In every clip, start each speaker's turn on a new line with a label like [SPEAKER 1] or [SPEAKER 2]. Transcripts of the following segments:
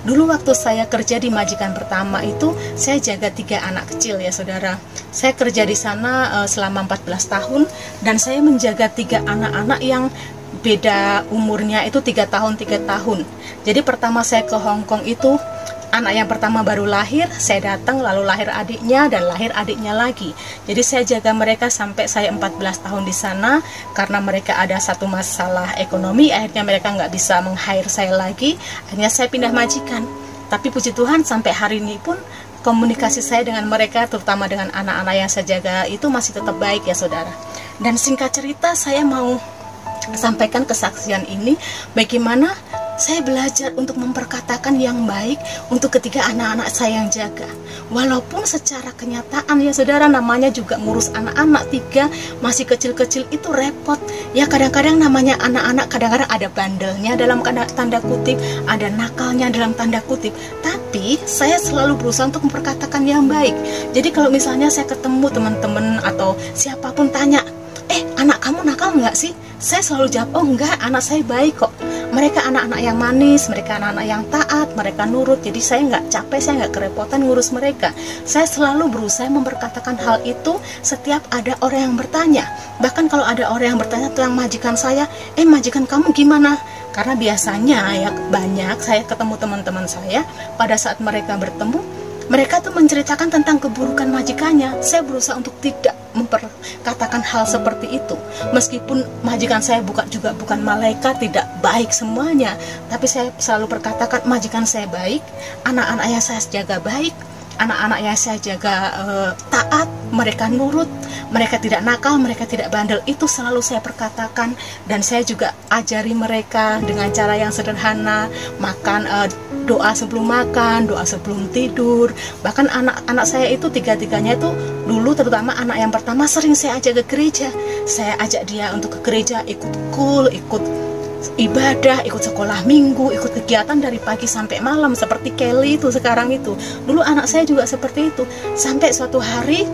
[SPEAKER 1] Dulu waktu saya kerja di majikan pertama itu, saya jaga 3 anak kecil ya saudara. Saya kerja di sana selama 14 tahun, dan saya menjaga 3 anak-anak yang beda umurnya itu 3 tahun, 3 tahun. Jadi pertama saya ke Hong Kong itu, anak yang pertama baru lahir, saya datang, lalu lahir adiknya, dan lahir adiknya lagi. Jadi saya jaga mereka sampai saya 14 tahun di sana. Karena mereka ada satu masalah ekonomi, akhirnya mereka nggak bisa meng-hire saya lagi. Akhirnya saya pindah majikan. Tapi puji Tuhan sampai hari ini pun komunikasi saya dengan mereka, terutama dengan anak-anak yang saya jaga, itu masih tetap baik ya saudara. Dan singkat cerita, saya mau sampaikan kesaksian ini, bagaimana saya belajar untuk memperkatakan yang baik untuk ketiga anak-anak saya yang jaga. Walaupun secara kenyataan ya saudara, namanya juga ngurus anak-anak 3 masih kecil-kecil itu repot. Ya kadang-kadang namanya anak-anak, kadang-kadang ada bandelnya dalam tanda kutip, ada nakalnya dalam tanda kutip. Tapi saya selalu berusaha untuk memperkatakan yang baik. Jadi kalau misalnya saya ketemu teman-teman atau siapapun tanya, anak kamu nakal nggak sih? Saya selalu jawab, oh enggak, anak saya baik kok. Mereka anak-anak yang manis, mereka anak-anak yang taat, mereka nurut. Jadi saya nggak capek, saya nggak kerepotan ngurus mereka. Saya selalu berusaha memperkatakan hal itu setiap ada orang yang bertanya. Bahkan kalau ada orang yang bertanya tentang majikan saya, majikan kamu gimana? Karena biasanya ya banyak saya ketemu teman-teman saya, pada saat mereka bertemu, mereka tuh menceritakan tentang keburukan majikannya. Saya berusaha untuk tidak memperkatakan hal seperti itu. Meskipun majikan saya juga bukan malaikat, tidak baik semuanya, tapi saya selalu berkatakan majikan saya baik, anak-anak yang saya jaga baik, anak-anak yang saya jaga taat, mereka nurut, mereka tidak nakal, mereka tidak bandel. Itu selalu saya perkatakan, dan saya juga ajari mereka dengan cara yang sederhana, makan doa sebelum makan, doa sebelum tidur. Bahkan anak-anak saya itu 3-tiganya itu dulu, terutama anak yang pertama, sering saya ajak ke gereja. Saya ajak dia untuk ke gereja, ikut kul, ikut ibadah, ikut sekolah minggu, ikut kegiatan dari pagi sampai malam, seperti Kelly itu sekarang itu. Dulu anak saya juga seperti itu. Sampai suatu hari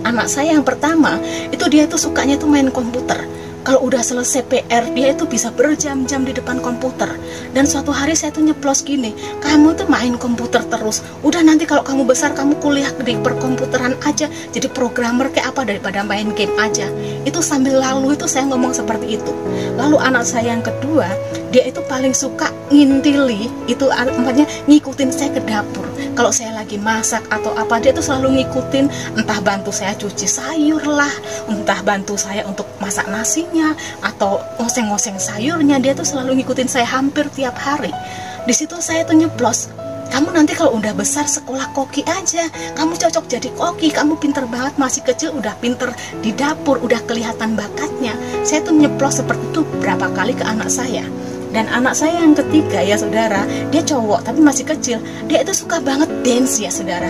[SPEAKER 1] anak saya yang pertama itu dia tuh sukanya tuh main komputer. Kalau udah selesai PR, dia itu bisa berjam-jam di depan komputer. Dan suatu hari saya tuh nyeplos gini, kamu tuh main komputer terus, udah nanti kalau kamu besar kamu kuliah di perkomputeran aja, jadi programmer kayak apa, daripada main game aja. Itu sambil lalu itu saya ngomong seperti itu. Lalu anak saya yang kedua, dia itu paling suka ngintili, itu artinya ngikutin saya ke dapur. Kalau saya lagi masak atau apa, dia tuh selalu ngikutin, entah bantu saya cuci sayur lah, entah bantu saya untuk masak nasinya, atau ngoseng-ngoseng sayurnya. Dia tuh selalu ngikutin saya hampir tiap hari. Di situ saya tuh nyeplos, kamu nanti kalau udah besar sekolah koki aja, kamu cocok jadi koki, kamu pinter banget, masih kecil udah pinter di dapur, udah kelihatan bakatnya. Saya tuh nyeplos seperti itu berapa kali ke anak saya. Dan anak saya yang ketiga ya saudara, dia cowok tapi masih kecil, dia itu suka banget dance ya saudara.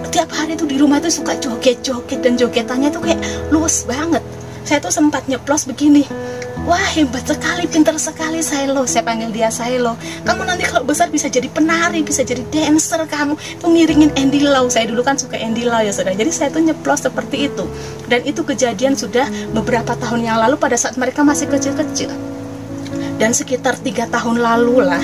[SPEAKER 1] Tiap hari tuh di rumah itu suka joget-joget, dan jogetannya tuh kayak luas banget. Saya tuh sempat nyeplos begini, wah hebat sekali, pinter sekali Silo, saya panggil dia Silo. Kamu nanti kalau besar bisa jadi penari, bisa jadi dancer, kamu tuh ngiringin Andy Lau. Saya dulu kan suka Andy Lau ya saudara. Jadi saya tuh nyeplos seperti itu. Dan itu kejadian sudah beberapa tahun yang lalu pada saat mereka masih kecil-kecil. Dan sekitar 3 tahun lalu lah,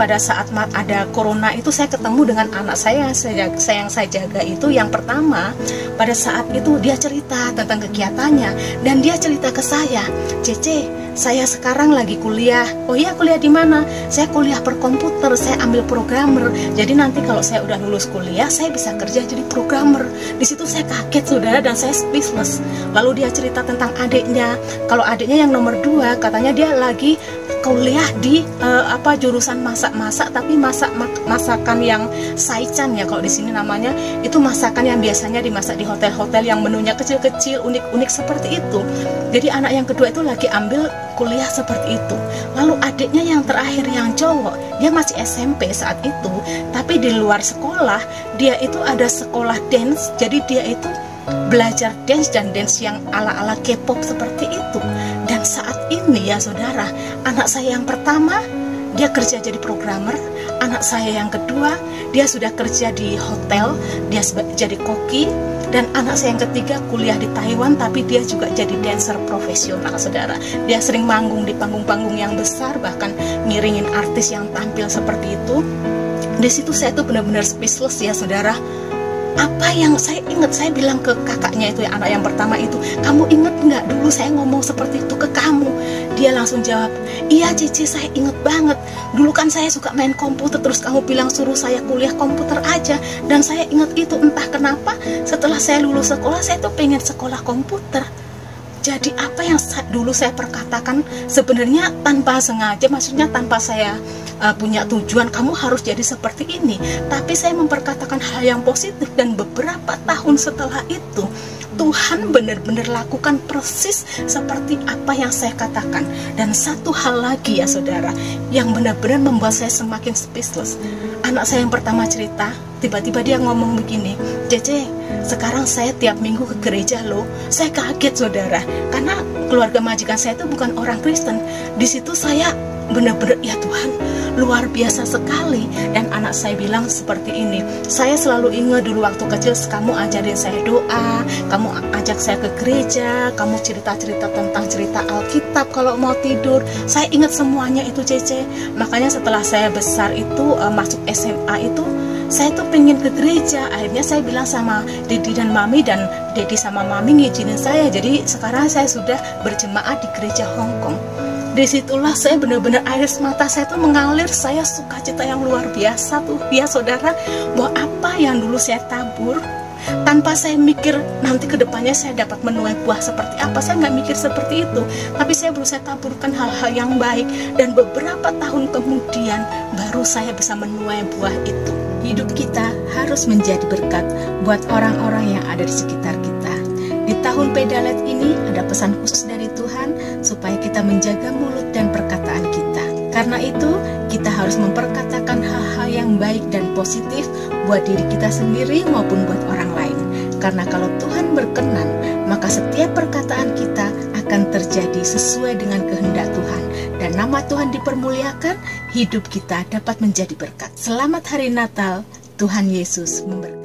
[SPEAKER 1] pada saat ada corona itu, saya ketemu dengan anak saya yang saya jaga itu. Yang pertama, pada saat itu dia cerita tentang kegiatannya, dan dia cerita ke saya, Cece, saya sekarang lagi kuliah. Oh iya, kuliah di mana? Saya kuliah perkomputer, saya ambil programmer. Jadi nanti kalau saya udah lulus kuliah, saya bisa kerja jadi programmer. Di situ saya kaget saudara, dan saya speechless. Lalu dia cerita tentang adiknya. Kalau adiknya yang nomor 2, katanya dia lagi kuliah di jurusan masak-masak, tapi masakan yang saichan ya kalau di sini namanya. Itu masakan yang biasanya dimasak di hotel-hotel yang menunya kecil-kecil, unik-unik seperti itu. Jadi anak yang kedua itu lagi ambil kuliah seperti itu. Lalu adiknya yang terakhir yang cowok, dia masih SMP saat itu, tapi di luar sekolah dia itu ada sekolah dance. Jadi dia itu belajar dance, dan dance yang ala-ala K-pop seperti itu. Dan saat ini ya saudara, anak saya yang pertama dia kerja jadi programmer, anak saya yang kedua dia sudah kerja di hotel, dia jadi koki, dan anak saya yang ketiga kuliah di Taiwan, tapi dia juga jadi dancer profesional saudara. Dia sering manggung di panggung-panggung yang besar, bahkan ngiringin artis yang tampil seperti itu. Di situ saya tuh benar-benar speechless ya saudara. Apa yang saya ingat, saya bilang ke kakaknya itu, ya, anak yang pertama itu, kamu ingat nggak dulu saya ngomong seperti itu ke kamu? Dia langsung jawab, iya Cici, saya ingat banget. Dulu kan saya suka main komputer, terus kamu bilang suruh saya kuliah komputer aja. Dan saya ingat itu, entah kenapa setelah saya lulus sekolah, saya tuh pengen sekolah komputer. Jadi apa yang dulu saya perkatakan sebenarnya tanpa sengaja, maksudnya tanpa saya punya tujuan kamu harus jadi seperti ini, tapi saya memperkatakan hal yang positif. Dan beberapa tahun setelah itu Tuhan benar-benar lakukan persis seperti apa yang saya katakan. Dan satu hal lagi ya saudara, yang benar-benar membuat saya semakin speechless. Anak saya yang pertama cerita, tiba-tiba dia ngomong begini, Cece, sekarang saya tiap minggu ke gereja loh. Saya kaget saudara, karena keluarga majikan saya itu bukan orang Kristen. Di situ saya benar-benar, ya Tuhan, luar biasa sekali. Dan anak saya bilang seperti ini, saya selalu ingat dulu waktu kecil kamu ajarin saya doa, kamu ajak saya ke gereja, kamu cerita-cerita tentang cerita Alkitab kalau mau tidur. Saya ingat semuanya itu Cece. Makanya setelah saya besar itu masuk SMA itu, saya tuh pengen ke gereja. Akhirnya saya bilang sama Dedi dan Mami, dan Dedi sama Mami ngizinin saya. Jadi sekarang saya sudah berjemaat di gereja Hongkong. Disitulah saya benar-benar air mata saya tuh mengalir. Saya sukacita yang luar biasa tuh ya saudara, bahwa apa yang dulu saya tabur, tanpa saya mikir nanti kedepannya saya dapat menuai buah seperti apa, saya nggak mikir seperti itu. Tapi saya berusaha taburkan hal-hal yang baik, dan beberapa tahun kemudian baru saya bisa menuai buah itu. Hidup kita harus menjadi berkat buat orang-orang yang ada di sekitar kita. Di tahun Pedalet ini ada pesan khusus dari Tuhan supaya kita menjaga mulut dan perkataan kita. Karena itu kita harus memperkatakan hal-hal yang baik dan positif buat diri kita sendiri maupun buat orang lain. Karena kalau Tuhan berkenan, maka setiap perkataan kita akan terjadi sesuai dengan kehendak Tuhan. Dan nama Tuhan dipermuliakan, hidup kita dapat menjadi berkat. Selamat Hari Natal, Tuhan Yesus memberkati.